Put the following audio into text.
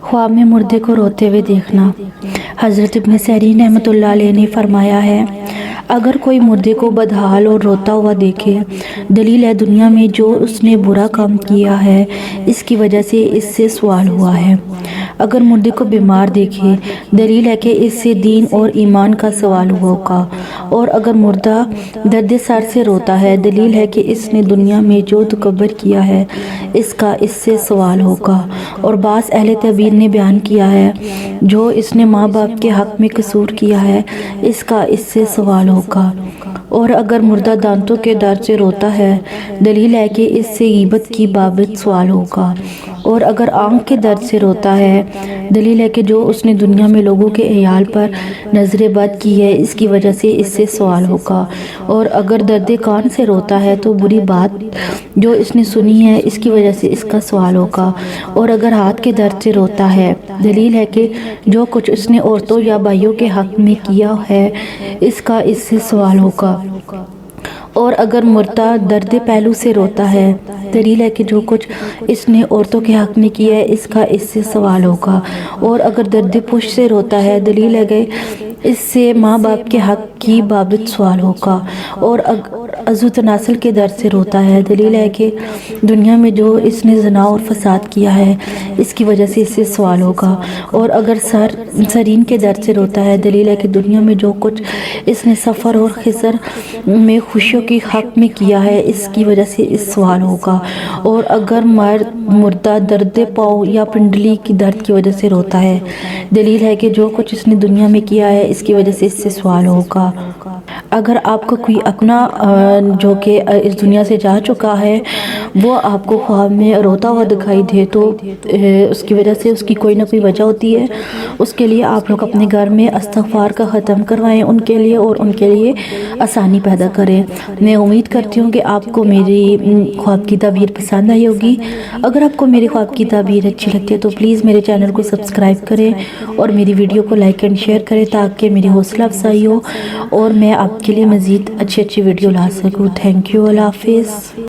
خواب میں مردے کو روتے ہوئے دیکھنا۔ حضرت ابن سیرین رحمۃ اللہ علیہ نے فرمایا ہے، اگر کوئی مردے کو بدحال اور روتا ہوا دیکھے، دلیل ہے دنیا میں جو اس نے برا کام کیا ہے اس کی وجہ سے اس سے سوال ہوا ہے۔ اگر مردے کو بیمار دیکھے، دلیل ہے کہ اس سے دین اور ایمان کا سوال ہوگا۔ اور اگر مردہ درد سر سے روتا ہے، دلیل ہے کہ اس نے دنیا میں جو تکبر کیا ہے اس سے سوال ہوگا۔ اور بعض اہل تعبیر نے بیان کیا ہے، جو اس نے ماں باپ کے حق میں قصور کیا ہے اس سے سوال ہوگا۔ اور اگر مردہ دانتوں کے درد سے روتا ہے، دلیل ہے کہ اس سے غیبت کی بابت سوال ہوگا۔ اور اگر آنکھ کے درد سے روتا ہے، دلیل ہے کہ جو اس نے دنیا میں لوگوں کے عیال پر نظر بد کی ہے اس کی وجہ سے اس سے سوال ہوگا۔ اور اگر درد کان سے روتا ہے تو بری بات جو اس نے سنی ہے اس کی وجہ سے اس کا سوال ہوگا۔ اور اگر ہاتھ کے درد سے روتا ہے، دلیل ہے کہ جو کچھ اس نے عورتوں یا بھائیوں کے حق میں کیا ہے اس سے سوال ہوگا۔ اور اگر مردہ درد پہلو سے روتا ہے، دلیل ہے کہ جو کچھ اس نے عورتوں کے حق میں کیا ہے اس سے سوال ہوگا۔ اور اگر درد پشت سے روتا ہے، دلیل ہے کہ اس سے ماں باپ کے حق کی بابت سوال ہوگا۔ اور عضو تناسل کے درد سے روتا ہے، دلیل ہے کہ دنیا میں جو اس نے زنا اور فساد کیا ہے اس کی وجہ سے اس سے سوال ہوگا۔ اور اگر سرین کے درد سے روتا ہے، دلیل ہے کہ دنیا میں جو کچھ اس نے سفر اور خسر میں خوشیوں کے حق میں کیا ہے اس کی وجہ سے اس سوال ہوگا۔ اور اگر مردہ درد پاؤں یا پنڈلی کی درد کی وجہ سے روتا ہے، دلیل ہے کہ جو کچھ اس نے دنیا میں کیا ہے اس کی وجہ سے اس سے سوال ہوگا۔ اگر آپ کو کوئی اپنا جو کہ اس دنیا سے جا چکا ہے وہ آپ کو خواب میں روتا ہوا دکھائی دے تو اس کی وجہ سے اس کی کوئی نہ کوئی وجہ ہوتی ہے۔ اس کے لیے آپ لوگ اپنے گھر میں استغفار کا ختم کروائیں ان کے لیے اور ان کے لیے آسانی پیدا کریں۔ میں امید کرتی ہوں کہ آپ کو میری خواب کی تعبیر پسند آئی ہوگی۔ اگر آپ کو میری خواب کی تعبیر اچھی لگتی ہے تو پلیز میرے چینل کو سبسکرائب کریں اور میری ویڈیو کو لائک اینڈ شیئر کریں تاکہ میری حوصلہ افزائی ہو اور میں آپ کے لیے مزید اچھی ویڈیو لا سکوں۔ تھینک یو، اللہ حافظ۔